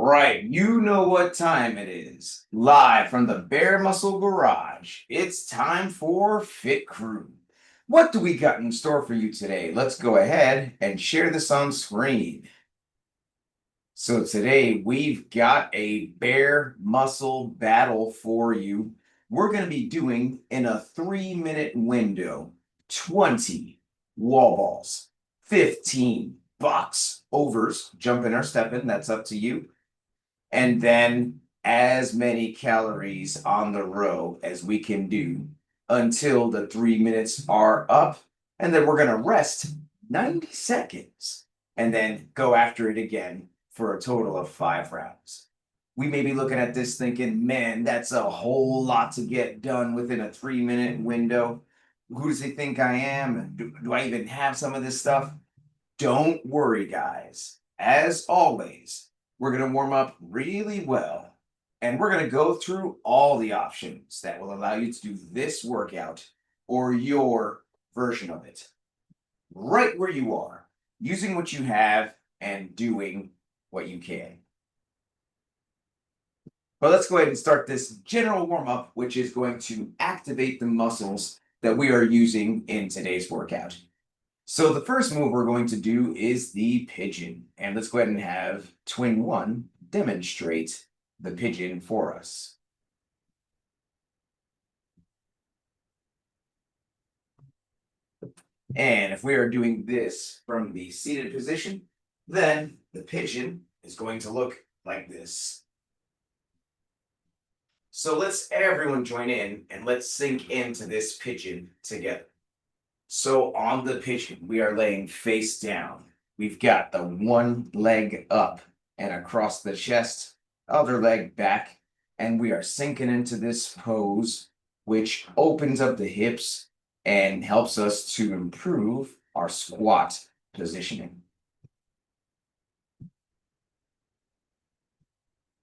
right, you know what time it is. Live from the Bare Muscle Garage, it's time for Fit Crew. What do we got in store for you today? Let's go ahead and share this on screen. So today we've got a bare muscle battle for you. We're going to be doing in a 3-minute window 20 wall balls, 15 box overs, jumping or stepping, that's up to you. And then as many calories on the row as we can do until the 3 minutes are up. And then we're going to rest 90 seconds and then go after it again for a total of 5 rounds. We may be looking at this thinking, man, that's a whole lot to get done within a 3-minute window. Who does he think I am? Do I even have some of this stuff? Don't worry, guys. As always, we're going to warm up really well, and we're going to go through all the options that will allow you to do this workout or your version of it right where you are, using what you have and doing what you can. But let's go ahead and start this general warm-up, which is going to activate the muscles that we are using in today's workout. So the first move we're going to do is the pigeon. And let's go ahead and have Twin One demonstrate the pigeon for us. And if we are doing this from the seated position, then the pigeon is going to look like this. So let's everyone join in and let's sink into this pigeon together. So on the pigeon, we are laying face down. We've got the one leg up and across the chest, other leg back, and we are sinking into this pose, which opens up the hips and helps us to improve our squat positioning.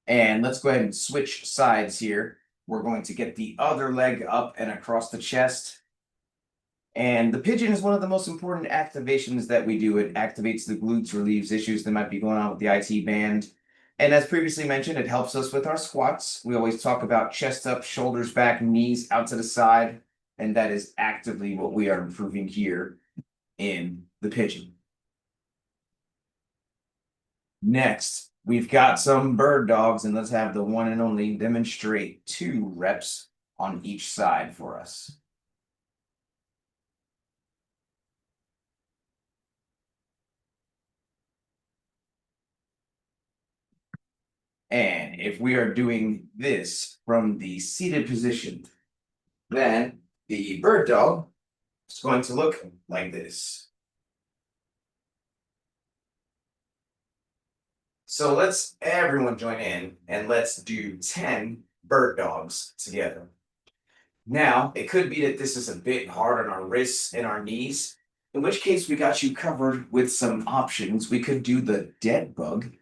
And let's go ahead and switch sides here. We're going to get the other leg up and across the chest. And the pigeon is one of the most important activations that we do. It activates the glutes, relieves issues that might be going on with the IT band. And as previously mentioned, it helps us with our squats. We always talk about chest up, shoulders back, knees out to the side. And that is actively what we are improving here in the pigeon. Next, we've got some bird dogs, and let's have the one and only demonstrate 2 reps on each side for us. And if we are doing this from the seated position, then the bird dog is going to look like this. So let's everyone join in and let's do 10 bird dogs together. Now, it could be that this is a bit hard on our wrists and our knees, in which case we got you covered with some options. We could do the dead bug.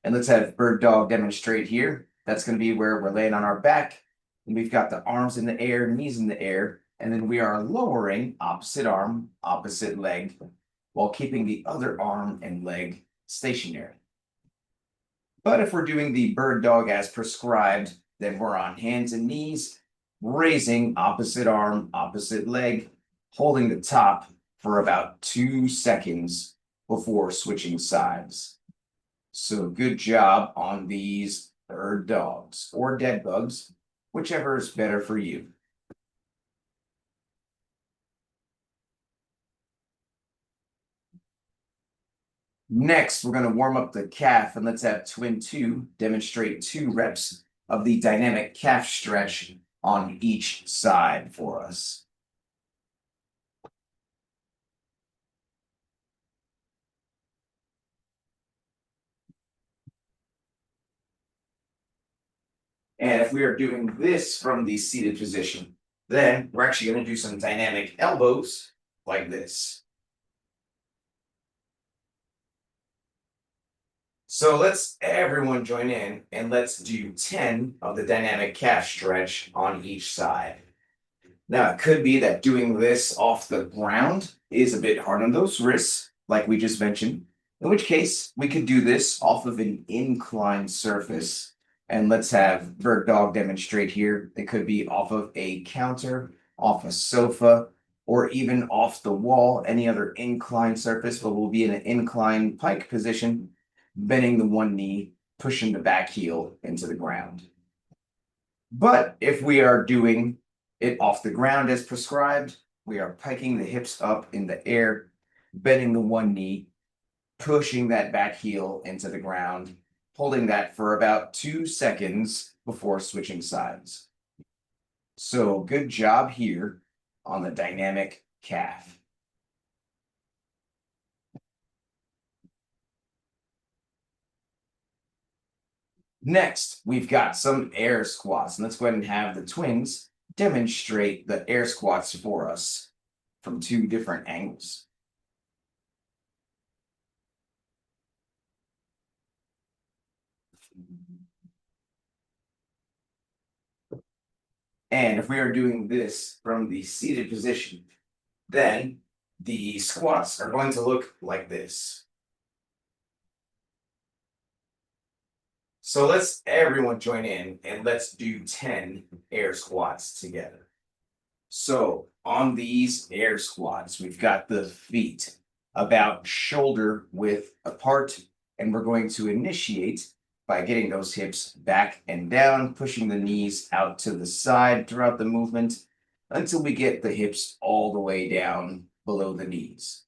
And let's have bird dog demonstrate here. That's going to be where we're laying on our back. And we've got the arms in the air, knees in the air. And then we are lowering opposite arm, opposite leg, while keeping the other arm and leg stationary. But if we're doing the bird dog as prescribed, then we're on hands and knees, raising opposite arm, opposite leg, holding the top for about 2 seconds before switching sides. So good job on these bird dogs or dead bugs, whichever is better for you. Next, we're going to warm up the calf, and let's have Twin 2 demonstrate 2 reps of the dynamic calf stretch on each side for us. And if we are doing this from the seated position, then we're actually going to do some dynamic elbows like this. So let's everyone join in and let's do 10 of the dynamic calf stretch on each side. Now, it could be that doing this off the ground is a bit hard on those wrists, like we just mentioned. In which case, we could do this off of an inclined surface. And let's have Bird Dog demonstrate here. It could be off of a counter, off a sofa, or even off the wall, any other inclined surface, but we'll be in an inclined pike position, bending the one knee, pushing the back heel into the ground. But if we are doing it off the ground as prescribed, we are piking the hips up in the air, bending the one knee, pushing that back heel into the ground, holding that for about 2 seconds before switching sides. So good job here on the dynamic calf. Next, we've got some air squats. And let's go ahead and have the twins demonstrate the air squats for us from 2 different angles. And if we are doing this from the seated position, then the squats are going to look like this. So let's everyone join in and let's do 10 air squats together. So on these air squats, we've got the feet about shoulder width apart, and we're going to initiate by getting those hips back and down, pushing the knees out to the side throughout the movement until we get the hips all the way down below the knees.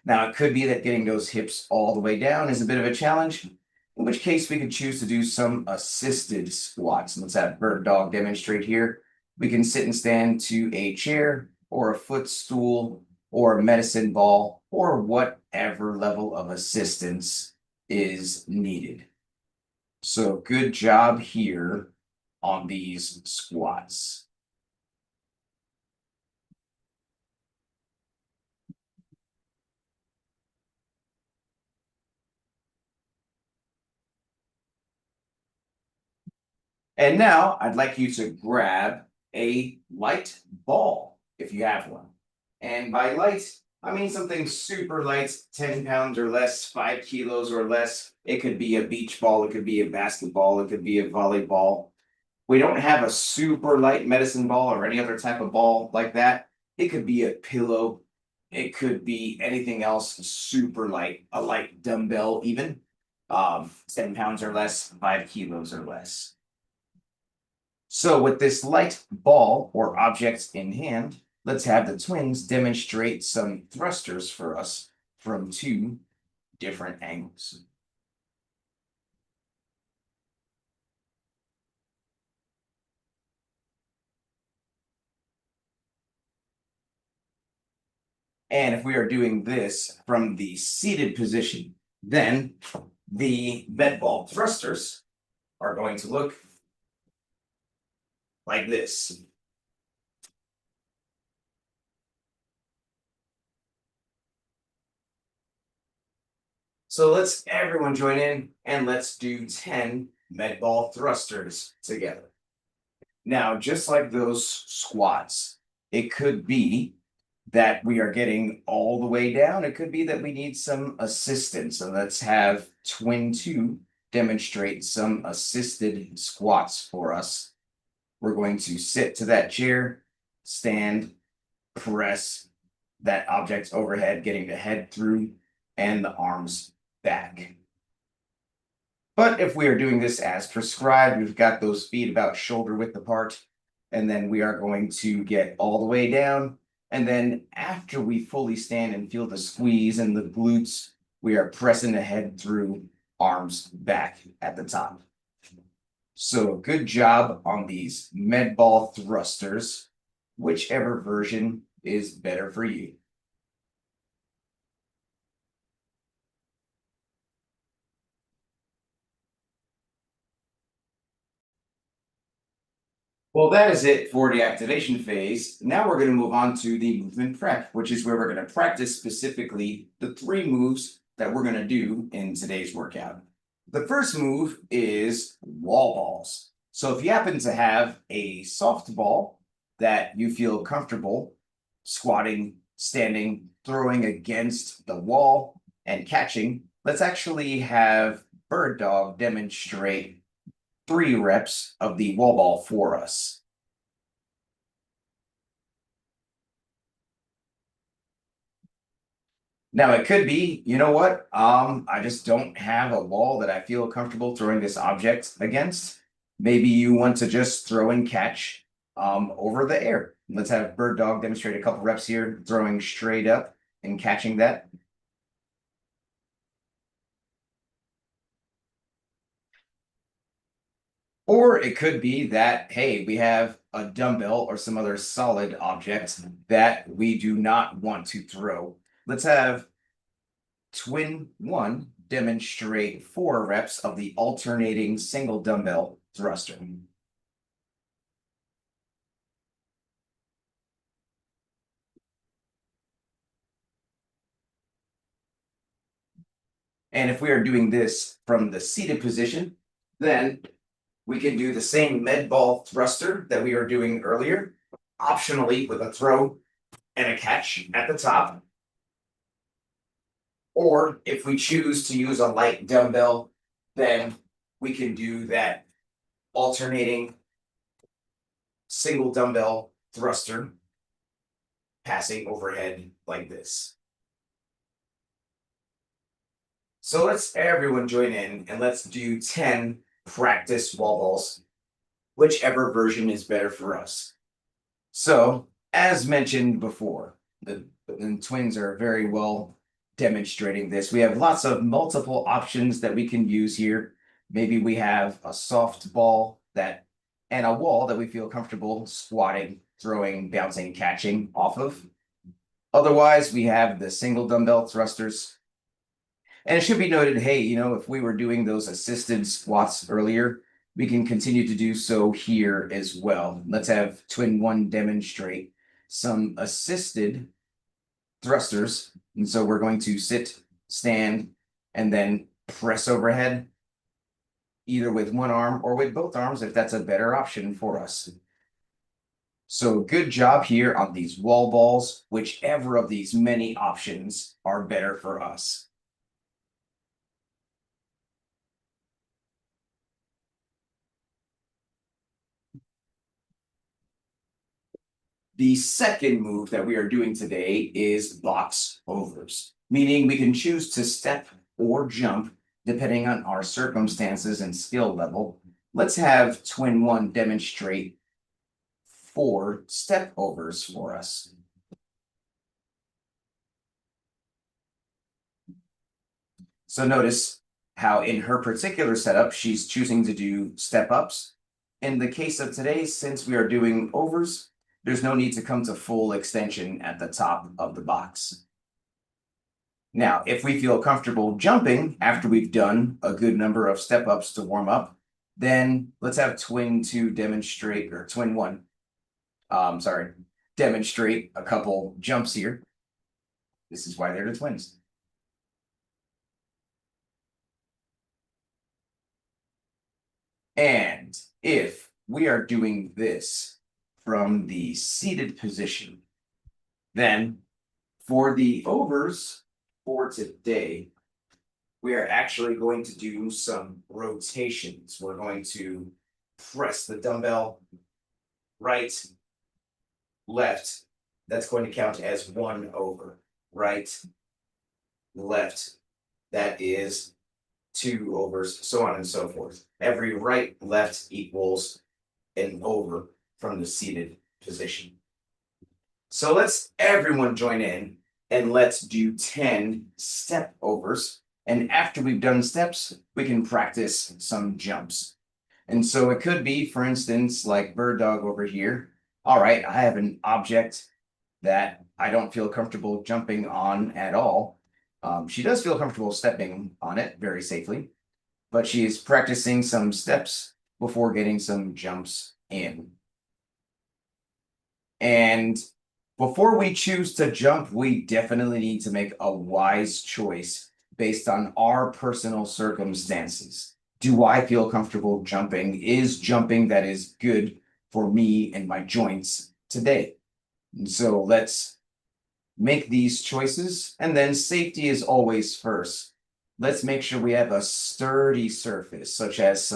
Now, it could be that getting those hips all the way down is a bit of a challenge, in which case we could choose to do some assisted squats. And let's have Bird Dog demonstrate here. We can sit and stand to a chair or a footstool or a medicine ball or whatever level of assistance is needed. So good job here on these squats. And now I'd like you to grab a light ball if you have one. And by light, I mean something super light, 10 pounds or less, 5 kilos or less. It could be a beach ball, it could be a basketball, it could be a volleyball. We don't have a super light medicine ball or any other type of ball like that. It could be a pillow, it could be anything else super light, a light dumbbell, even 10 pounds or less, 5 kilos or less. So with this light ball or object in hand, let's have the twins demonstrate some thrusters for us from 2 different angles. And if we are doing this from the seated position, then the med ball thrusters are going to look like this. So let's everyone join in and let's do 10 med ball thrusters together. Now, just like those squats, it could be that we are getting all the way down. It could be that we need some assistance. So let's have Twin 2 demonstrate some assisted squats for us. We're going to sit to that chair, stand, press that object overhead, getting the head through and the arms back. But if we are doing this as prescribed, we've got those feet about shoulder width apart, and then we are going to get all the way down. And then after we fully stand and feel the squeeze in the glutes, we are pressing the head through, arms back at the top. So good job on these med ball thrusters, whichever version is better for you. Well, that is it for the activation phase. Now we're going to move on to the movement prep, which is where we're going to practice specifically the 3 moves that we're going to do in today's workout. The first move is wall balls. So if you happen to have a soft ball that you feel comfortable squatting, standing, throwing against the wall, and catching, let's actually have Bird Dog demonstrate 3 reps of the wall ball for us. Now it could be, you know what? I just don't have a wall that I feel comfortable throwing this object against. Maybe you want to just throw and catch over the air. Let's have Bird Dog demonstrate a couple reps here, throwing straight up and catching that. Or it could be that, hey, we have a dumbbell or some other solid object that we do not want to throw. Let's have Twin 1 demonstrate 4 reps of the alternating single dumbbell thruster. And if we are doing this from the seated position, then we can do the same med ball thruster that we were doing earlier, optionally with a throw and a catch at the top. Or if we choose to use a light dumbbell, then we can do that alternating single dumbbell thruster passing overhead like this. So let's everyone join in and let's do 10 practice wall balls, whichever version is better for us. So, as mentioned before, the twins are very well demonstrating this. We have lots of multiple options that we can use here. Maybe we have a soft ball that and a wall that we feel comfortable squatting, throwing, bouncing, catching off of. Otherwise, we have the single dumbbell thrusters. And it should be noted, hey, if we were doing those assisted squats earlier, we can continue to do so here as well. Let's have Twin 1 demonstrate some assisted thrusters. And so we're going to sit, stand, and then press overhead, either with one arm or with both arms, if that's a better option for us. So good job here on these wall balls, whichever of these many options are better for us. The second move that we are doing today is box overs, meaning we can choose to step or jump depending on our circumstances and skill level. Let's have Twin 1 demonstrate 4 step overs for us. So notice how in her particular setup, she's choosing to do step ups. In the case of today, since we are doing overs, there's no need to come to full extension at the top of the box. Now, if we feel comfortable jumping after we've done a good number of step ups to warm up, then let's have Twin 2 demonstrate, or Twin 1, demonstrate a couple jumps here. This is why they're the twins. And if we are doing this from the seated position, then for the overs for today, we are actually going to do some rotations. We're going to press the dumbbell right, left. That's going to count as 1 over. Right, left. That is 2 overs, so on and so forth. Every right, left equals an over from the seated position. So let's everyone join in and let's do 10 step overs. And after we've done steps, we can practice some jumps. And so it could be, for instance, like Bird Dog over here. All right, I have an object that I don't feel comfortable jumping on at all. She does feel comfortable stepping on it very safely, but she is practicing some steps before getting some jumps in. And before we choose to jump, we definitely need to make a wise choice based on our personal circumstances. Do I feel comfortable jumping? Is jumping that is good for me and my joints today? And so let's make these choices, and then safety is always first. Let's make sure we have a sturdy surface, such as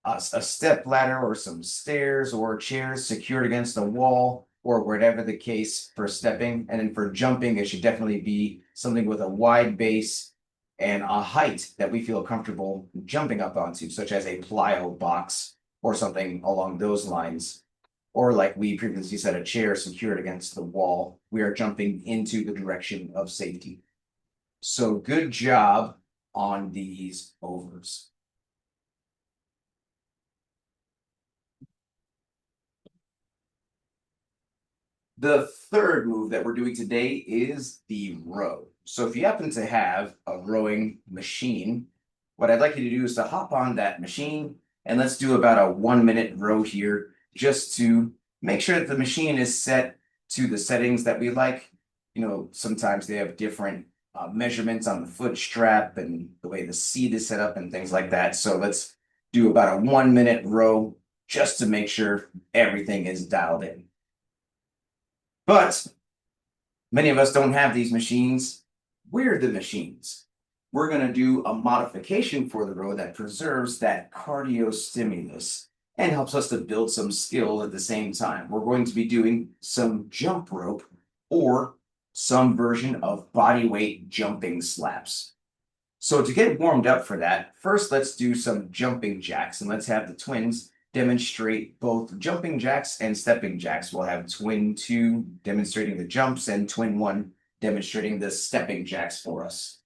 a step ladder or some stairs or chairs secured against a wall or whatever the case for stepping. And then for jumping, it should definitely be something with a wide base and a height that we feel comfortable jumping up onto, such as a plyo box or something along those lines. Or like we previously said, a chair secured against the wall. We are jumping into the direction of safety. So good job on these overs. The third move that we're doing today is the row. So if you happen to have a rowing machine, what I'd like you to do is to hop on that machine and let's do about a 1 minute row here just to make sure that the machine is set to the settings that we like. You know, sometimes they have different measurements on the foot strap and the way the seat is set up and things like that. So let's do about a 1 minute row just to make sure everything is dialed in. But many of us don't have these machines. We're the machines. We're going to do a modification for the row that preserves that cardio stimulus and helps us to build some skill at the same time. We're going to be doing some jump rope or some version of body weight jumping slaps. So to get warmed up for that, first let's do some jumping jacks and let's have the twins demonstrate both jumping jacks and stepping jacks. We'll have twin 2 demonstrating the jumps and twin 1 demonstrating the stepping jacks for us.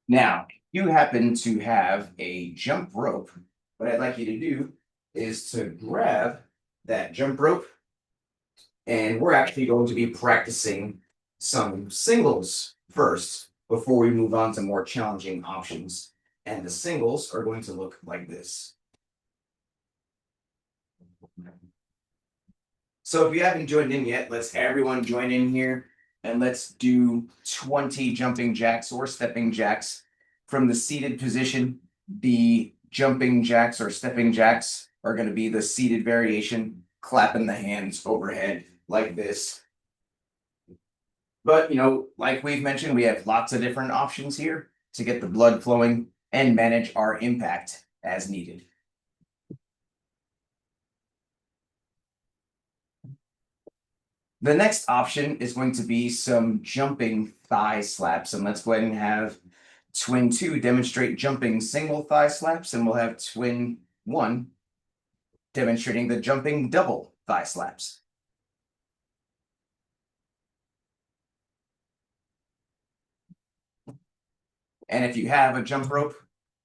Now, you happen to have a jump rope. What I'd like you to do is to grab that jump rope, and we're actually going to be practicing some singles first before we move on to more challenging options. And the singles are going to look like this. So if you haven't joined in yet, let's everyone join in here and let's do 20 jumping jacks or stepping jacks from the seated position. The jumping jacks or stepping jacks are going to be the seated variation, clapping the hands overhead like this. But, you know, like we've mentioned, we have lots of different options here to get the blood flowing and manage our impact as needed. The next option is going to be some jumping thigh slaps. And let's go ahead and have twin 2 demonstrate jumping single thigh slaps. And we'll have twin 1 demonstrating the jumping double thigh slaps. And if you have a jump rope,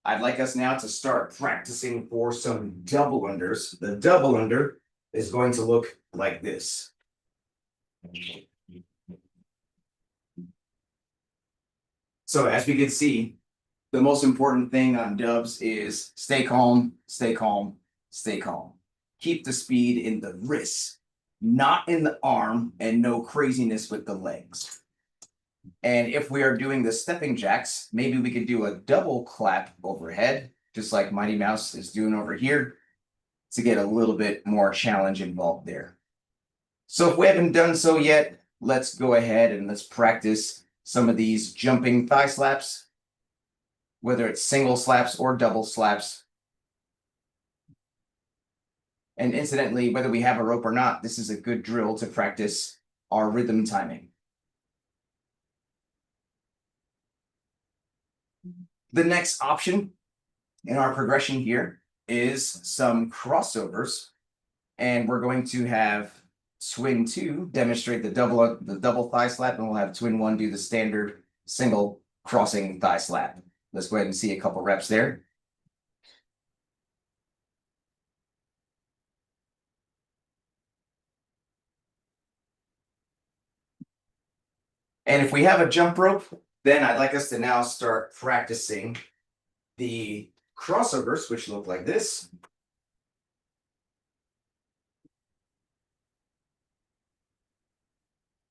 I'd like us now to start practicing for some double unders. The double under is going to look like this. So as we can see, the most important thing on dubs is stay calm, stay calm, stay calm. Keep the speed in the wrist, not in the arm, and no craziness with the legs. And if we are doing the stepping jacks, maybe we could do a double clap overhead, just like Mighty Mouse is doing over here, to get a little bit more challenge involved there. So if we haven't done so yet, let's go ahead and let's practice some of these jumping thigh slaps, whether it's single slaps or double slaps. And incidentally, whether we have a rope or not, this is a good drill to practice our rhythm timing. The next option in our progression here is some crossovers. And we're going to have twin 2 demonstrate the double thigh slap, and we'll have twin 1 do the standard single crossing thigh slap. Let's go ahead and see a couple reps there. And if we have a jump rope, then I'd like us to now start practicing the crossovers, which look like this.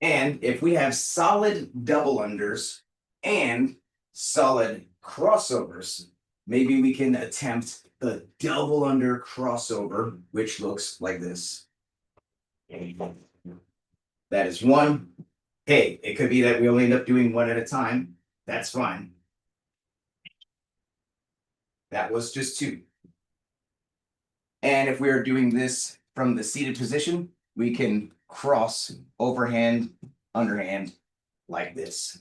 And if we have solid double unders and solid crossovers, maybe we can attempt the double under crossover, which looks like this. That is one. Hey, it could be that we only end up doing one at a time. That's fine. That was just two. And if we are doing this from the seated position, we can cross overhand, underhand like this.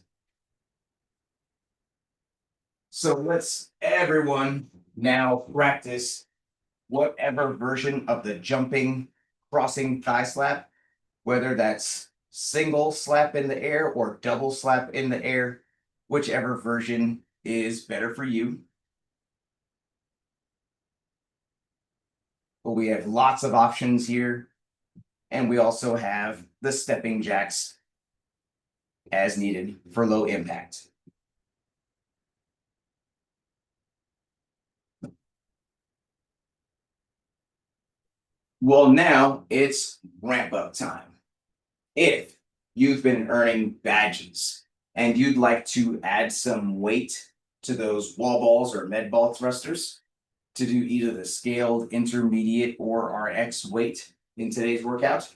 So let's everyone now practice whatever version of the jumping crossing thigh slap, whether that's single slap in the air or double slap in the air, whichever version is better for you. But we have lots of options here. And we also have the stepping jacks as needed for low impact. Well, now it's ramp up time. If you've been earning badges and you'd like to add some weight to those wall balls or med ball thrusters to do either the scaled, intermediate, or RX weight in today's workout,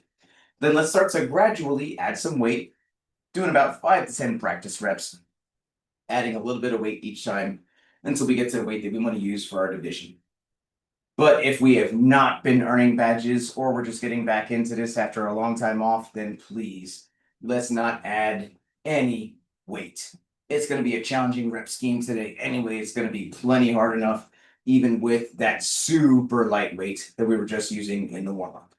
then let's start to gradually add some weight, doing about 5 to 10 practice reps, adding a little bit of weight each time until we get to the weight that we want to use for our division. But if we have not been earning badges or we're just getting back into this after a long time off, then please, let's not add any weight. It's going to be a challenging rep scheme today anyway. It's going to be plenty hard enough, even with that super lightweight that we were just using in the warm-up.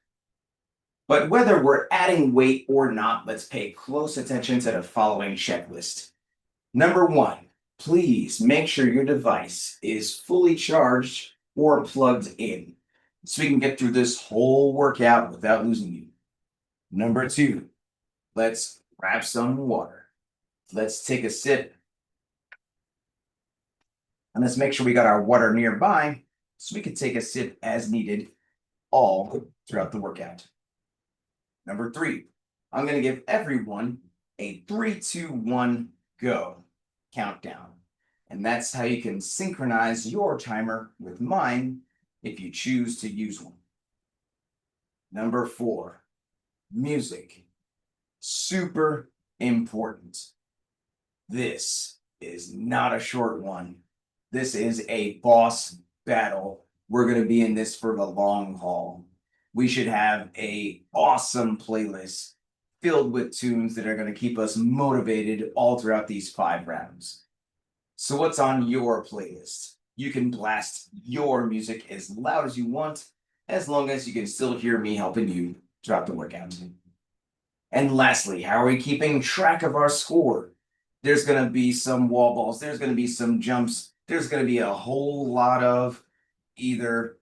But whether we're adding weight or not, let's pay close attention to the following checklist. Number one, please make sure your device is fully charged or plugged in so we can get through this whole workout without losing you. Number two, let's grab some water. Let's take a sip. And let's make sure we got our water nearby so we can take a sip as needed all throughout the workout. Number three, I'm going to give everyone a 3, 2, 1, go countdown. And that's how you can synchronize your timer with mine if you choose to use one. Number four, music. Super important. This is not a short one. This is a boss battle. We're going to be in this for the long haul. We should have an awesome playlist filled with tunes that are going to keep us motivated all throughout these 5 rounds. So what's on your playlist? You can blast your music as loud as you want, as long as you can still hear me helping you throughout the workout. And lastly, how are we keeping track of our score? There's going to be some wall balls. There's going to be some jumps. There's going to be a whole lot of either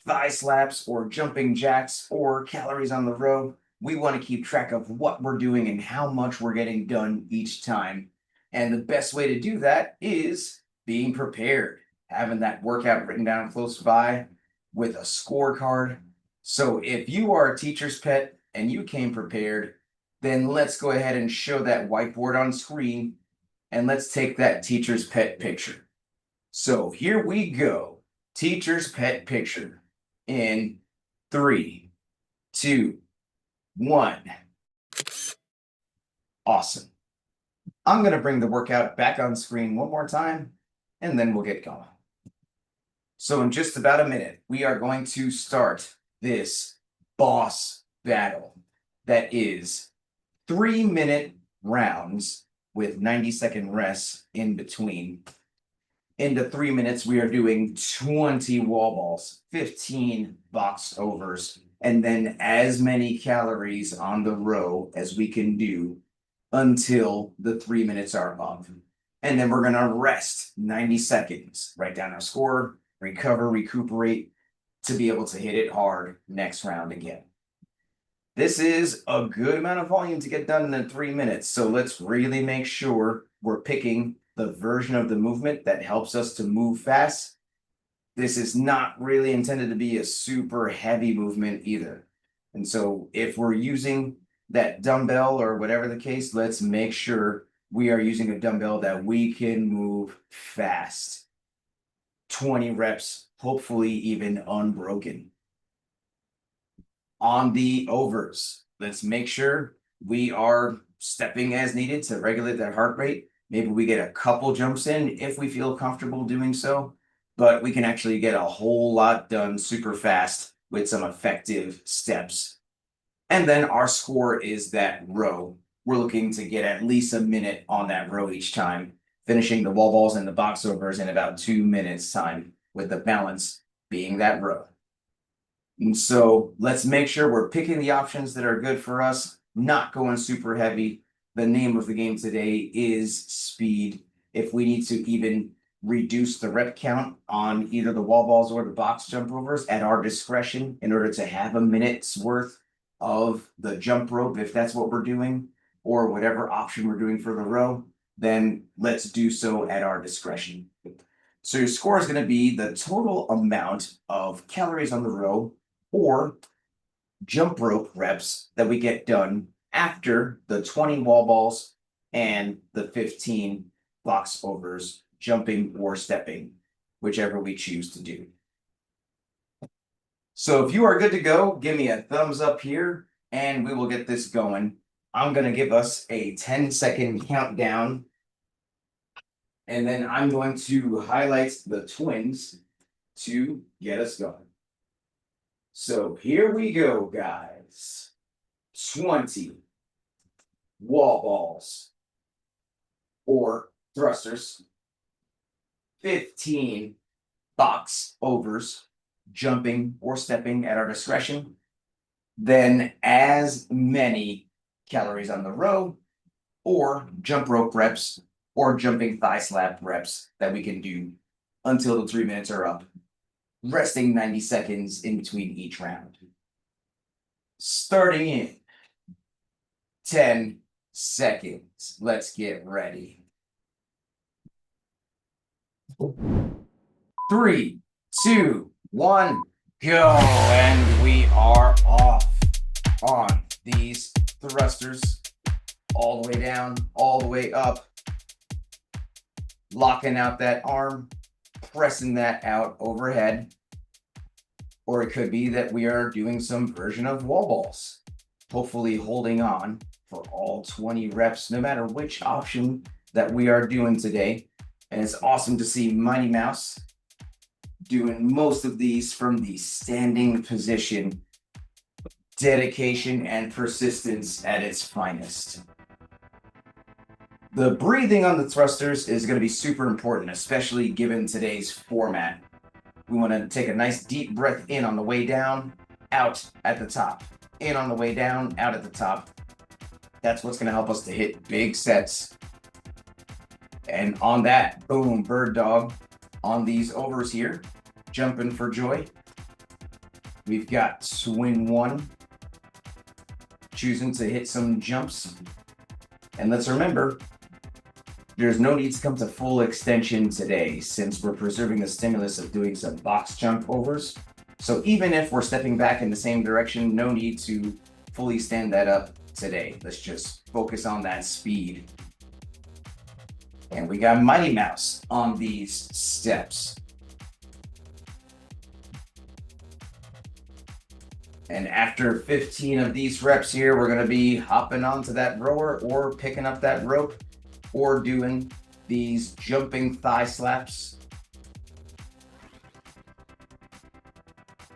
thigh slaps or jumping jacks or calories on the row. We want to keep track of what we're doing and how much we're getting done each time. And the best way to do that is being prepared, having that workout written down close by with a scorecard. So if you are a teacher's pet and you came prepared, then let's go ahead and show that whiteboard on screen and let's take that teacher's pet picture. So here we go. Teacher's pet picture in 3, 2, 1. Awesome. I'm going to bring the workout back on screen one more time, and then we'll get going. So in just about a minute, we are going to start this boss battle that is 3-minute rounds with 90-second rests in between. Into 3 minutes, we are doing 20 wall balls, 15 box overs, and then as many calories on the row as we can do until the 3 minutes are up. And then we're going to rest 90 seconds, write down our score, recover, recuperate to be able to hit it hard next round again. This is a good amount of volume to get done in 3 minutes. So let's really make sure we're picking the version of the movement that helps us to move fast. This is not really intended to be a super heavy movement either. And so if we're using that dumbbell or whatever the case, let's make sure we are using a dumbbell that we can move fast. 20 reps, hopefully even unbroken. On the overs, let's make sure we are stepping as needed to regulate that heart rate. Maybe we get a couple jumps in if we feel comfortable doing so, but we can actually get a whole lot done super fast with some effective steps. And then our score is that row. We're looking to get at least a minute on that row each time, finishing the wall balls and the box overs in about 2 minutes time, with the balance being that row. And so let's make sure we're picking the options that are good for us, not going super heavy. The name of the game today is speed. If we need to even reduce the rep count on either the wall balls or the box jump overs at our discretion in order to have a minute's worth of the jump rope, if that's what we're doing, or whatever option we're doing for the row, then let's do so at our discretion. So your score is going to be the total amount of calories on the row or jump rope reps that we get done after the 20 wall balls and the 15 box overs, jumping or stepping, whichever we choose to do. So if you are good to go, give me a thumbs up here and we will get this going. I'm going to give us a 10-second countdown, and then I'm going to highlight the twins to get us going. So here we go, guys. 20 wall balls or thrusters, 15 box overs, jumping or stepping at our discretion, then as many calories on the row or jump rope reps or jumping thigh slap reps that we can do until the 3 minutes are up, resting 90 seconds in between each round. Starting in 10 seconds. Let's get ready. 3, 2, 1, go. And we are off on these thrusters. All the way down, all the way up. Locking out that arm, pressing that out overhead. Or it could be that we are doing some version of wall balls, hopefully holding on for all 20 reps, no matter which option that we are doing today. And it's awesome to see Mighty Mouse doing most of these from the standing position. Dedication and persistence at its finest. The breathing on the thrusters is going to be super important, especially given today's format. We want to take a nice deep breath in on the way down, out at the top. In on the way down, out at the top. That's what's going to help us to hit big sets. And on that, boom, bird dog. On these overs here, jumping for joy. We've got swing 1, choosing to hit some jumps. And let's remember, there's no need to come to full extension today since we're preserving the stimulus of doing some box jump overs. So even if we're stepping back in the same direction, no need to fully stand that up today. Let's just focus on that speed. And we got Mighty Mouse on these steps. And after 15 of these reps here, we're going to be hopping onto that rower or picking up that rope or doing these jumping thigh slaps.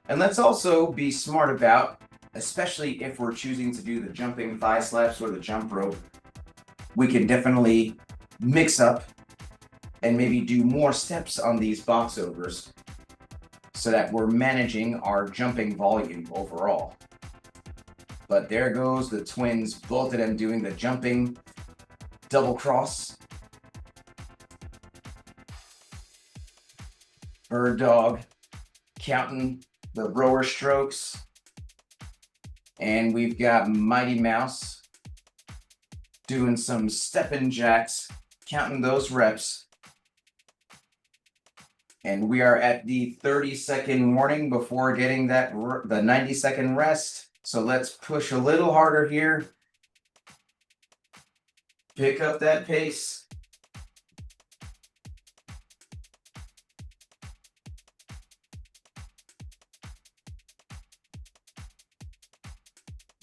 And let's also be smart about, especially if we're choosing to do the jumping thigh slaps or the jump rope, we can definitely mix up and maybe do more steps on these box overs so that we're managing our jumping volume overall. But there goes the twins, both of them doing the jumping double cross. Bird dog counting the rower strokes. And we've got Mighty Mouse doing some stepping jacks, counting those reps. And we are at the 30-second warning before getting that the 90-second rest. So let's push a little harder here. Pick up that pace.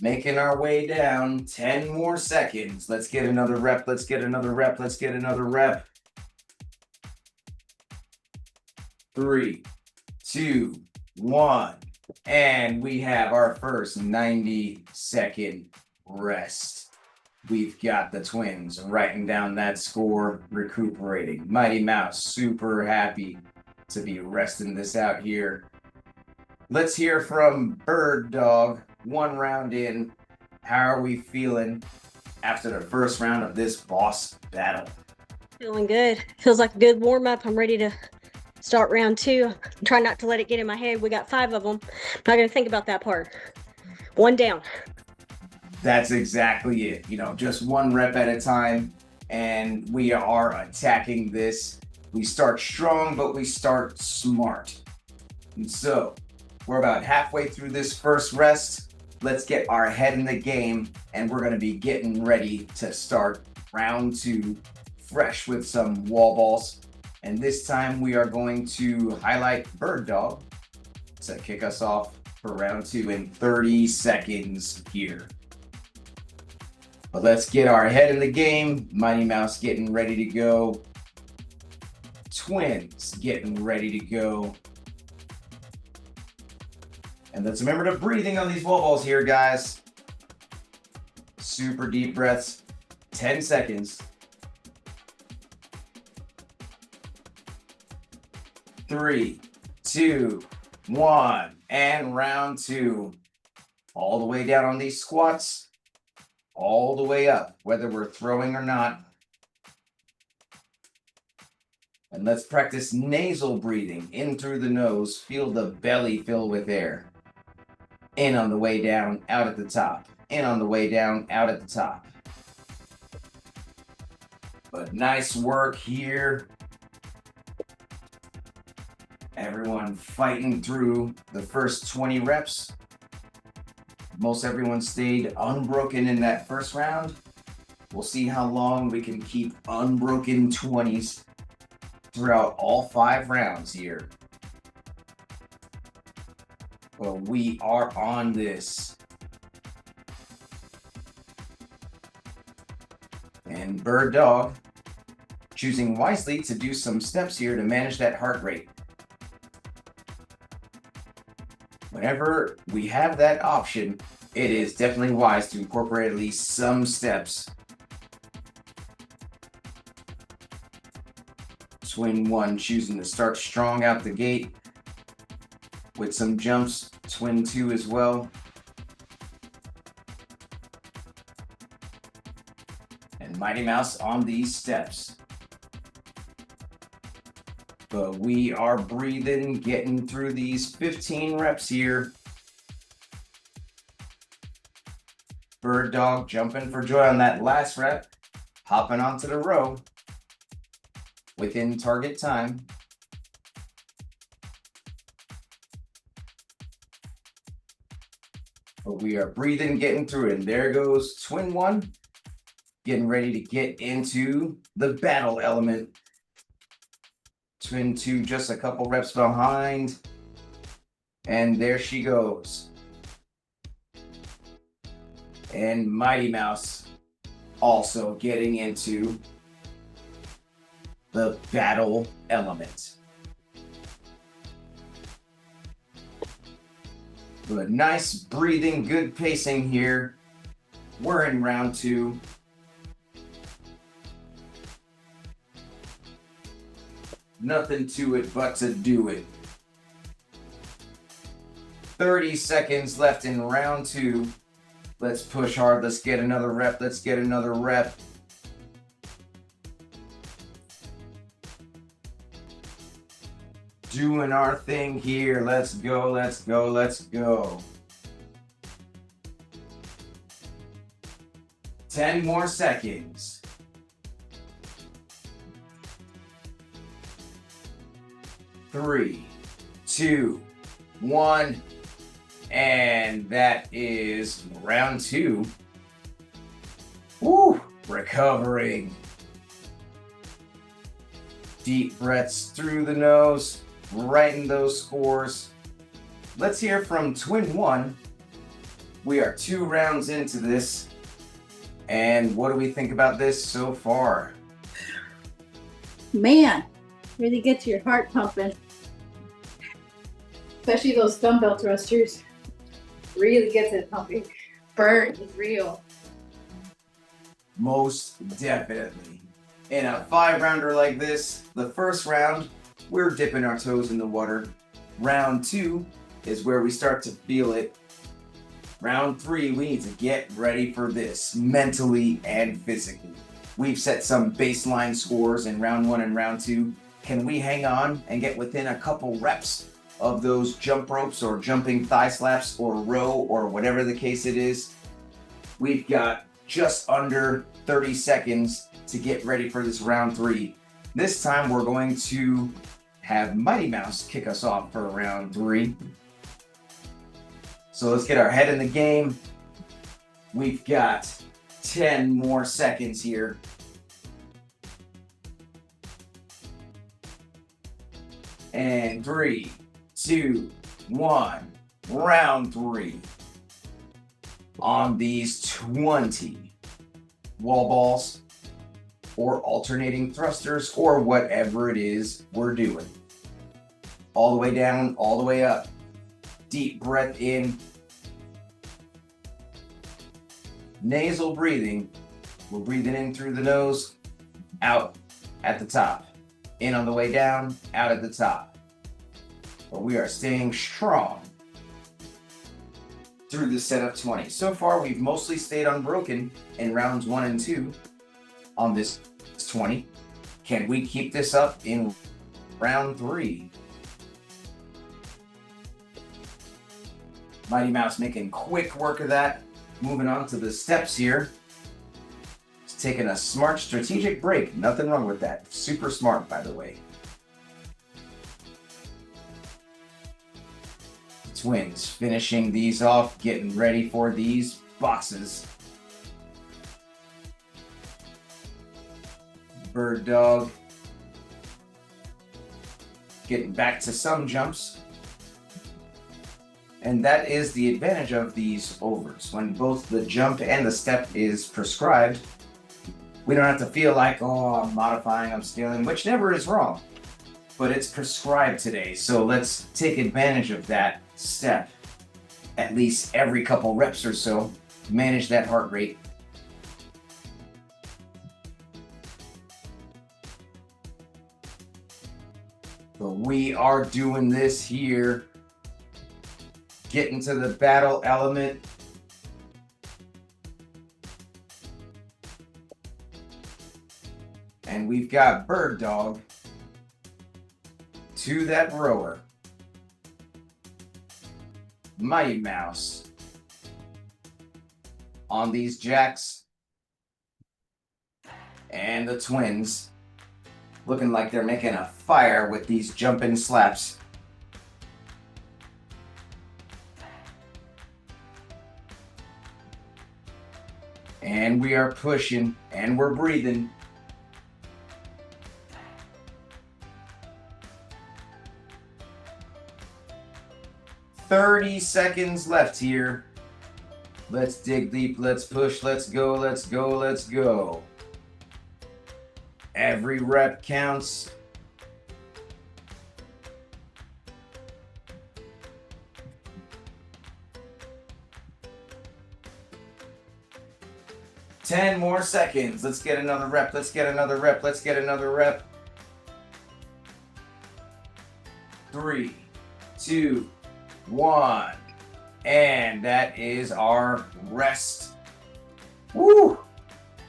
Making our way down. 10 more seconds. Let's get another rep. Let's get another rep. Let's get another rep. 3, 2, 1. And we have our first 90-second rest. We've got the twins writing down that score, recuperating. Mighty Mouse, super happy to be resting this out here. Let's hear from Bird Dog. 1 round in. How are we feeling after the first round of this boss battle? Feeling good. Feels like a good warm-up. I'm ready to start round 2. Try not to let it get in my head. We got 5 of them. I'm not going to think about that part. 1 down. That's exactly it. Just 1 rep at a time, and we are attacking this. We start strong, but we start smart. And so, we're about halfway through this first rest. Let's get our head in the game, and we're going to be getting ready to start round 2 fresh with some wall balls. And this time we are going to highlight Bird Dog to kick us off for round 2 in 30 seconds here. But let's get our head in the game. Mighty Mouse getting ready to go. Twins getting ready to go. And let's remember to breathing on these wall balls here, guys. Super deep breaths. 10 seconds. 3, 2, 1. And round 2. All the way down on these squats. All the way up, whether we're throwing or not. And let's practice nasal breathing in through the nose. Feel the belly fill with air. In on the way down, out at the top. In on the way down, out at the top. But nice work here. Everyone fighting through the first 20 reps. Most everyone stayed unbroken in that first round. We'll see how long we can keep unbroken 20s throughout all 5 rounds here. Well, we are on this. And Bird Dog choosing wisely to do some steps here to manage that heart rate. Whenever we have that option, it is definitely wise to incorporate at least some steps. Twin 1 choosing to start strong out the gate with some jumps. Twin 2 as well. And Mighty Mouse on these steps. But we are breathing, getting through these 15 reps here. Bird Dog jumping for joy on that last rep. Hopping onto the row. Within target time. But we are breathing, getting through it. And there goes Twin 1. Getting ready to get into the battle element. Twin 2 just a couple reps behind. And there she goes. And Mighty Mouse also getting into the battle element. But nice breathing, good pacing here. We're in round 2. Nothing to it but to do it. 30 seconds left in round 2. Let's push hard. Let's get another rep. Let's get another rep. Doing our thing here. Let's go, let's go, let's go. 10 more seconds. 3, 2, 1, and that is round 2. Woo! Recovering. Deep breaths through the nose, writing those scores. Let's hear from Twin 1. We are 2 rounds into this. And what do we think about this so far? Man, really gets your heart pumping. Especially those dumbbell thrusters. Really gets it pumping. Burn is real. Most definitely. In a 5-rounder like this, the first round, we're dipping our toes in the water. Round 2 is where we start to feel it. Round 3, we need to get ready for this mentally and physically. We've set some baseline scores in round 1 and round 2. Can we hang on and get within a couple reps of those jump ropes or jumping thigh slaps or row or whatever the case it is? We've got just under 30 seconds to get ready for this round 3. This time we're going to have Mighty Mouse kick us off for round 3. So let's get our head in the game. We've got 10 more seconds here. And 3, 2, 1, round 3. On these 20 wall balls or alternating thrusters or whatever it is we're doing. All the way down, all the way up. Deep breath in. Nasal breathing. We're breathing in through the nose, out at the top. In on the way down, out at the top. But we are staying strong through the set of 20. So far, we've mostly stayed unbroken in rounds 1 and 2 on this 20. Can we keep this up in round 3? Mighty Mouse making quick work of that. Moving on to the steps here. It's taking a smart strategic break. Nothing wrong with that. Super smart, by the way. The twins finishing these off, getting ready for these boxes. Bird dog. Getting back to some jumps. And that is the advantage of these overs. When both the jump and the step is prescribed, we don't have to feel like, oh, I'm modifying, I'm scaling, which never is wrong. But it's prescribed today, so let's take advantage of that step at least every couple reps or so. Manage that heart rate. But we are doing this here. Get into the battle element. And we've got Bird Dog to that rower. Mighty Mouse on these jacks. And the twins looking like they're making a fire with these jumping slaps. And we are pushing, and we're breathing. "30 seconds left here. Let's dig deep, let's push, let's go, let's go, let's go." Every rep counts. "10 more seconds. Let's get another rep. Let's get another rep. Let's get another rep." 3, 2, 1. And that is our rest. Woo!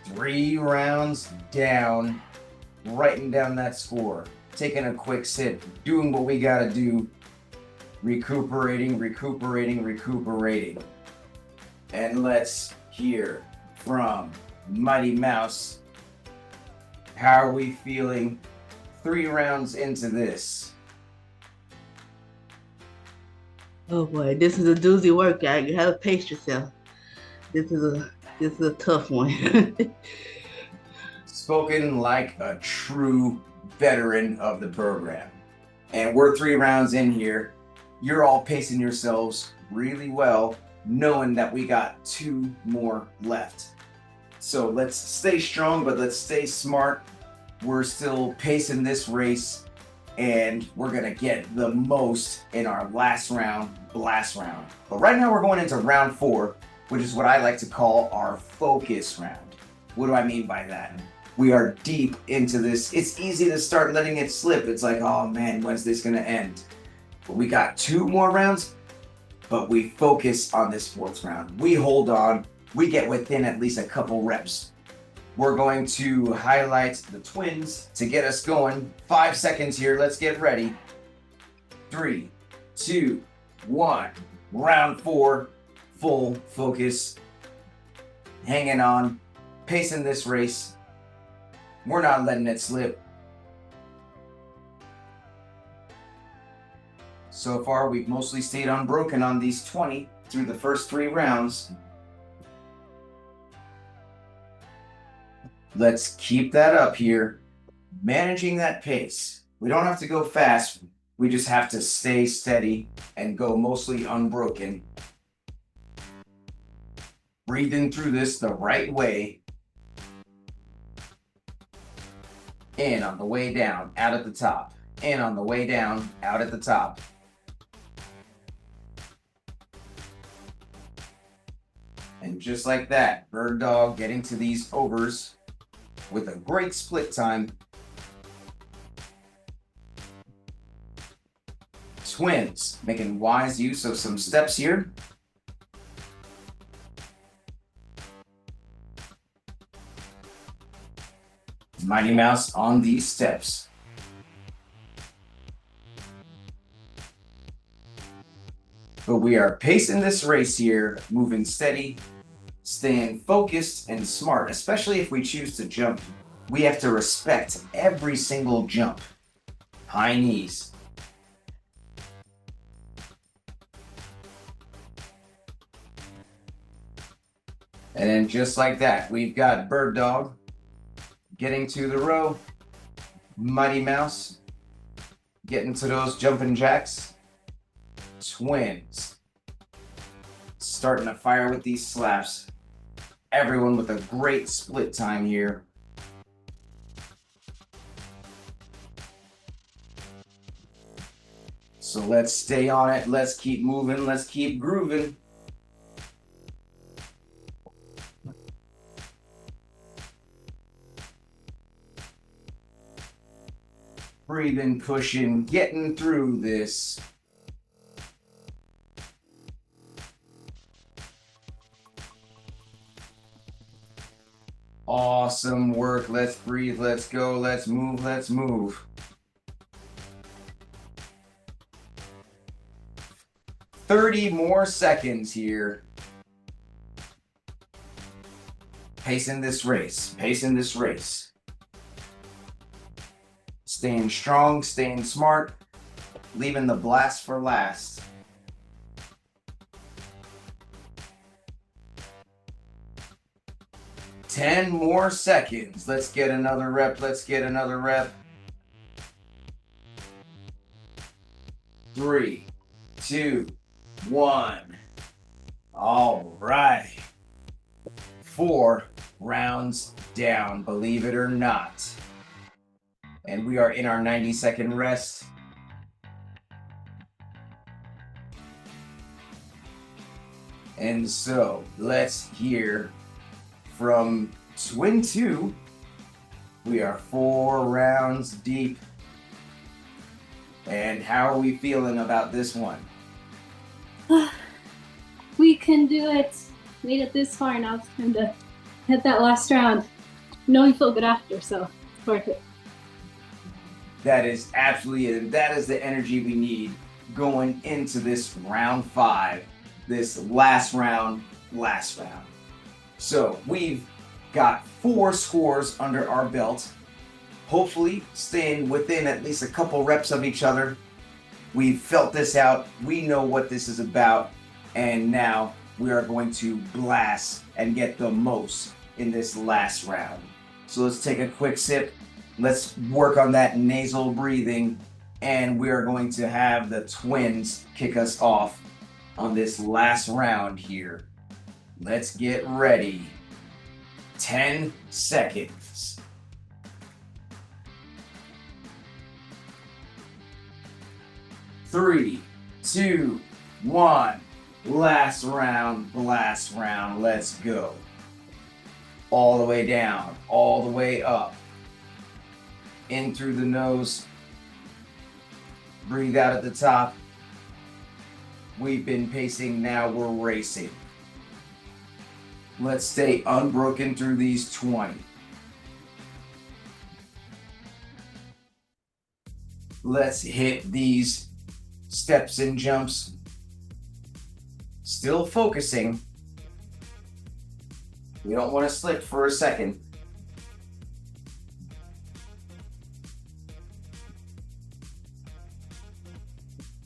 3 rounds down. Writing down that score. Taking a quick sip. Doing what we gotta do. Recuperating, recuperating, recuperating. And let's hear from Mighty Mouse. How are we feeling 3 rounds into this? Oh boy, this is a doozy workout. You have to pace yourself. This is a tough one. Spoken like a true veteran of the program. And we're 3 rounds in here. You're all pacing yourselves really well. knowing that we got 2 more left. So let's stay strong, but let's stay smart. We're still pacing this race, and we're gonna get the most in our last round, blast round. But right now we're going into round 4, which is what I like to call our focus round. What do I mean by that? We are deep into this. It's easy to start letting it slip. It's like, oh man, when's this gonna end? But we got 2 more rounds, but we focus on this 4th round. We hold on. We get within at least a couple reps. We're going to highlight the twins to get us going. 5 seconds here. Let's get ready. 3, 2, 1. Round 4. Full focus. Hanging on. Pacing this race. We're not letting it slip. So far, we've mostly stayed unbroken on these 20 through the first 3 rounds. Let's keep that up here, managing that pace. We don't have to go fast. We just have to stay steady and go mostly unbroken. Breathing through this the right way. In on the way down, out at the top. In on the way down, out at the top. And just like that, Bird Dog getting to these overs with a great split time. Twins making wise use of some steps here. Mighty Mouse on these steps. But we are pacing this race here, moving steady, staying focused and smart, especially if we choose to jump. We have to respect every single jump. High knees. And then just like that, we've got Bird Dog getting to the row. Mighty Mouse getting to those jumping jacks. Twins starting to fire with these slaps. Everyone with a great split time here. So let's stay on it. Let's keep moving. Let's keep grooving. Breathing, pushing, getting through this. Awesome work. Let's breathe. Let's go. Let's move. Let's move. 30 more seconds here. Pacing this race. Pacing this race. Staying strong, staying smart, leaving the blast for last. Ten more seconds. Let's get another rep. Let's get another rep. 3, 2, 1. All right. 4 rounds down, believe it or not. And we are in our 90-second rest. And so let's hear from Twin 2. We are 4 rounds deep. And how are we feeling about this one? We can do it. Made it this far now. It's time to hit that last round. No, you feel good after, so it's worth it. That is absolutely it. That is the energy we need going into this round 5, this last round. So we've got 4 scores under our belt, hopefully staying within at least a couple reps of each other. We've felt this out. We know what this is about. And now we are going to blast and get the most in this last round. So let's take a quick sip. Let's work on that nasal breathing. And we are going to have the twins kick us off on this last round here. Let's get ready. 10 seconds. 3, 2, 1. Last round, last round. Let's go. All the way down, all the way up. In through the nose. Breathe out at the top. We've been pacing, now we're racing. Let's stay unbroken through these 20. Let's hit these steps and jumps. Still focusing. We don't want to slip for a second.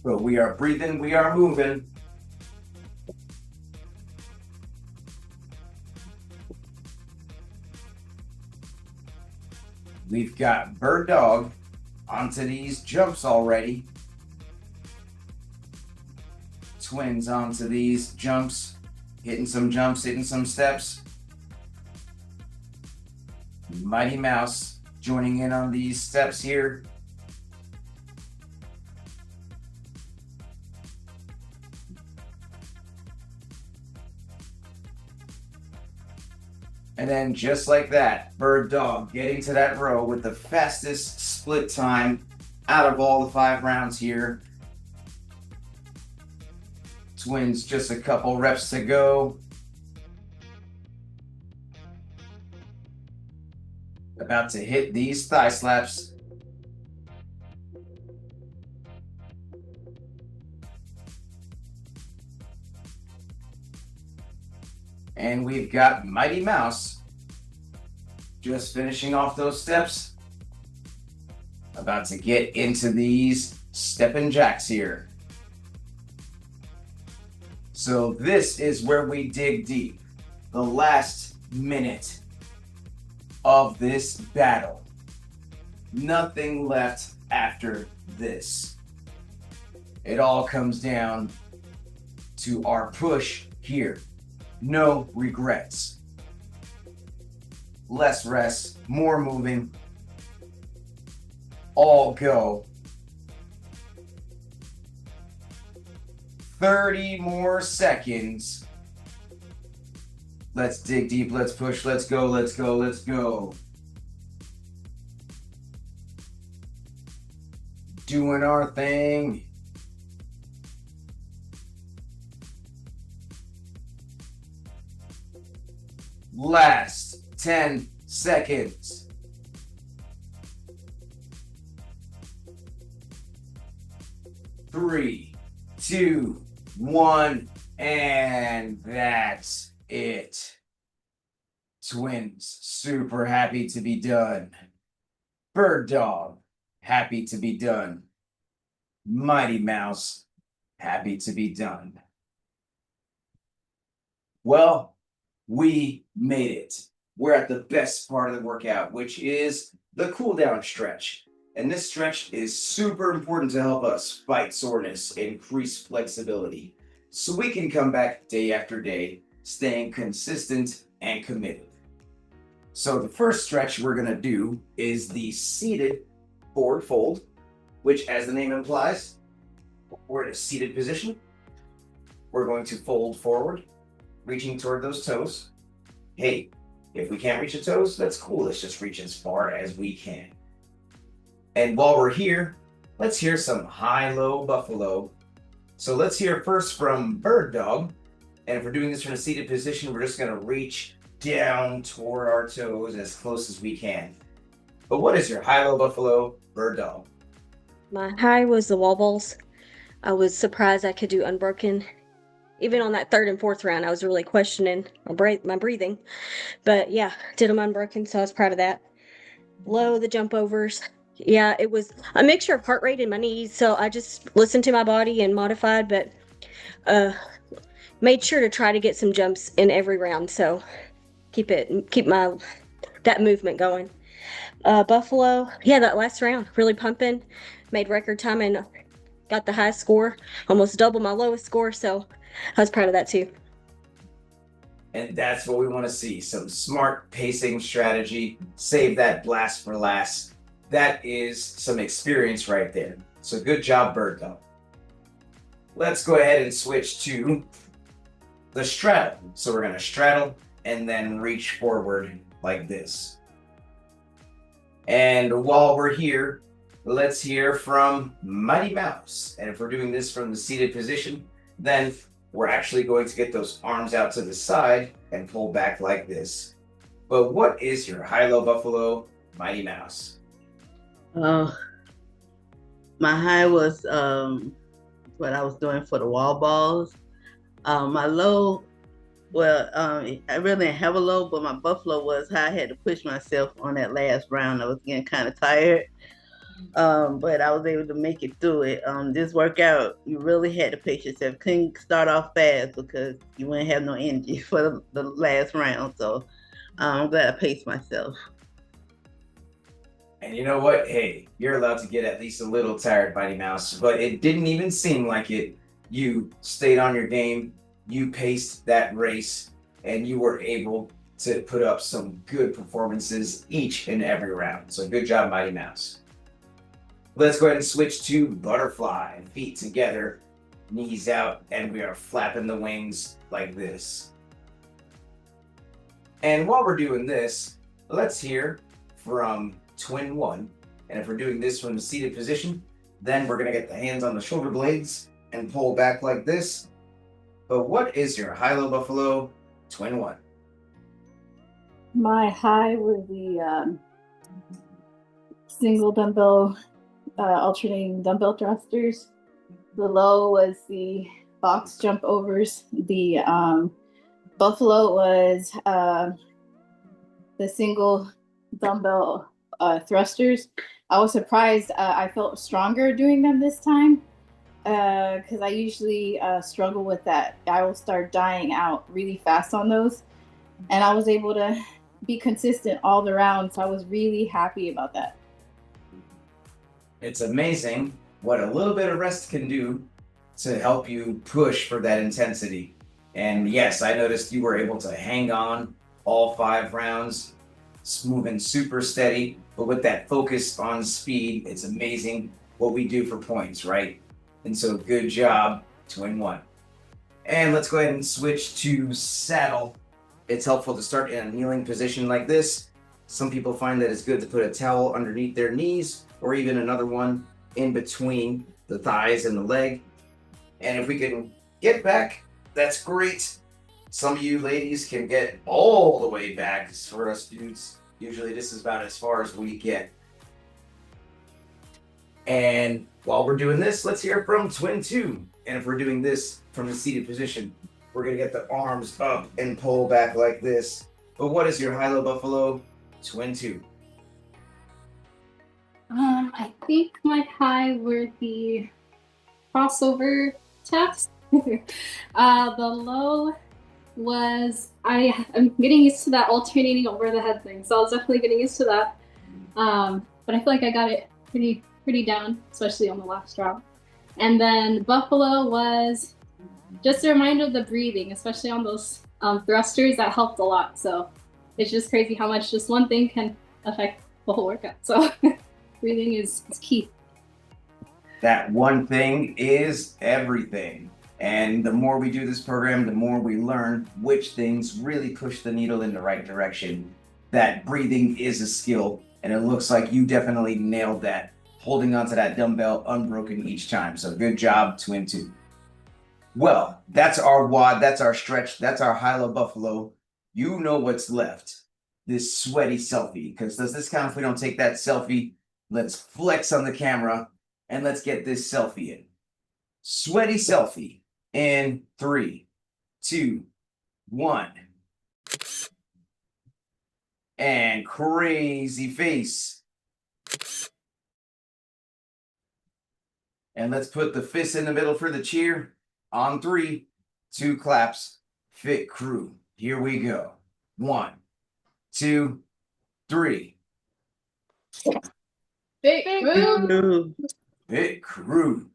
But we are breathing, we are moving. We've got bird dog onto these jumps already. Twins onto these jumps, hitting some jumps, hitting some steps. Mighty Mouse joining in on these steps here. And then just like that, bird dog getting to that row with the fastest split time out of all the 5 rounds here. Twins just a couple reps to go. About to hit these thigh slaps. And we've got Mighty Mouse just finishing off those steps. About to get into these steppin' jacks here. So this is where we dig deep. The last minute of this battle. Nothing left after this. It all comes down to our push here. No regrets. Less rest, more moving. All go. 30 more seconds. Let's dig deep, let's push, let's go, let's go, let's go. Doing our thing. Last 10 seconds. 3, 2, 1, and that's it. Twins, super happy to be done. Bird dog, happy to be done. Mighty Mouse, happy to be done. Well, we made it. We're at the best part of the workout, which is the cool down stretch. And this stretch is super important to help us fight soreness, increase flexibility, so we can come back day after day, staying consistent and committed. So the first stretch we're gonna do is the seated forward fold, which, as the name implies, we're in a seated position. We're going to fold forward, reaching toward those toes. Hey, if we can't reach the toes, that's cool. Let's just reach as far as we can. And while we're here, let's hear some high-low buffalo. So let's hear first from bird dog. And if we're doing this from a seated position, we're just gonna reach down toward our toes as close as we can. But what is your high-low buffalo, bird dog? My high was the wall balls. I was surprised I could do unbroken. Even on that 3rd and 4th round, I was really questioning my breathing. But yeah, did them unbroken, so I was proud of that. Low, the jump overs. Yeah, it was a mixture of heart rate and my knees, so I just listened to my body and modified, but made sure to try to get some jumps in every round, so keep that movement going. Buffalo, yeah, that last round, really pumping, made record time and got the highest score, almost double my lowest score, so I was proud of that too. And that's what we want to see. Some smart pacing strategy. Save that blast for last. That is some experience right there. So good job, Bird Dog. Let's go ahead and switch to the straddle. So we're going to straddle and then reach forward like this. And while we're here, let's hear from Mighty Mouse. And if we're doing this from the seated position, then we're actually going to get those arms out to the side and pull back like this. But what is your high-low buffalo, Mighty Mouse? My high was what I was doing for the wall balls. My low, well, I really didn't have a low, but my buffalo was how I had to push myself on that last round. I was getting kind of tired, but I was able to make it through it. This workout, you really had to pace yourself. Couldn't start off fast because you wouldn't have no energy for the last round. So I'm glad I paced myself. And you know what? Hey, you're allowed to get at least a little tired, Mighty Mouse, but it didn't even seem like it. You stayed on your game, you paced that race, and you were able to put up some good performances each and every round. So good job, Mighty Mouse. Let's go ahead and switch to butterfly. Feet together, knees out, and we are flapping the wings like this. And while we're doing this, let's hear from Twin 1. And if we're doing this from the seated position, then we're going to get the hands on the shoulder blades and pull back like this. But what is your high-low buffalo, Twin 1? My high were the single dumbbell, alternating dumbbell thrusters. The low was the box jump overs. The buffalo was the single dumbbell thrusters. I was surprised. I felt stronger doing them this time because I usually struggle with that. I will start dying out really fast on those. And I was able to be consistent all the rounds. So I was really happy about that. It's amazing what a little bit of rest can do to help you push for that intensity. And yes, I noticed you were able to hang on all 5 rounds, moving super steady, but with that focus on speed, it's amazing what we do for points, right? And so good job, Twin 1. And let's go ahead and switch to saddle. It's helpful to start in a kneeling position like this. Some people find that it's good to put a towel underneath their knees or even another one in between the thighs and the leg. And if we can get back, that's great. Some of you ladies can get all the way back. For us dudes, usually this is about as far as we get. And while we're doing this, let's hear from Twin 2. And if we're doing this from the seated position, we're going to get the arms up and pull back like this. But what is your high-low buffalo, Twin 2? I think my high were the crossover taps. The low was I'm getting used to that alternating over the head thing, so I was definitely getting used to that. But I feel like I got it pretty down, especially on the last round. And then buffalo was just a reminder of the breathing, especially on those thrusters. That helped a lot. So it's just crazy how much just one thing can affect the whole workout. So breathing is key. That one thing is everything. And the more we do this program, the more we learn which things really push the needle in the right direction. That breathing is a skill, and it looks like you definitely nailed that, holding onto that dumbbell unbroken each time. So good job, Twin 2. Well, that's our WOD, that's our stretch, that's our high-low buffalo. You know what's left. This sweaty selfie, because does this count if we don't take that selfie? Let's flex on the camera, and let's get this selfie in. Sweaty selfie in 3, 2, 1. And crazy face. And let's put the fist in the middle for the cheer. On 3, 2 claps. Fit crew. Here we go. 1, 2, 3. Fit crew. Fit crew.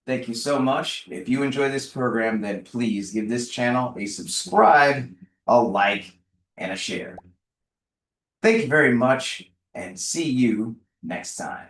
Thank you so much. If you enjoy this program, then please give this channel a subscribe, a like, and a share. Thank you very much, and see you next time.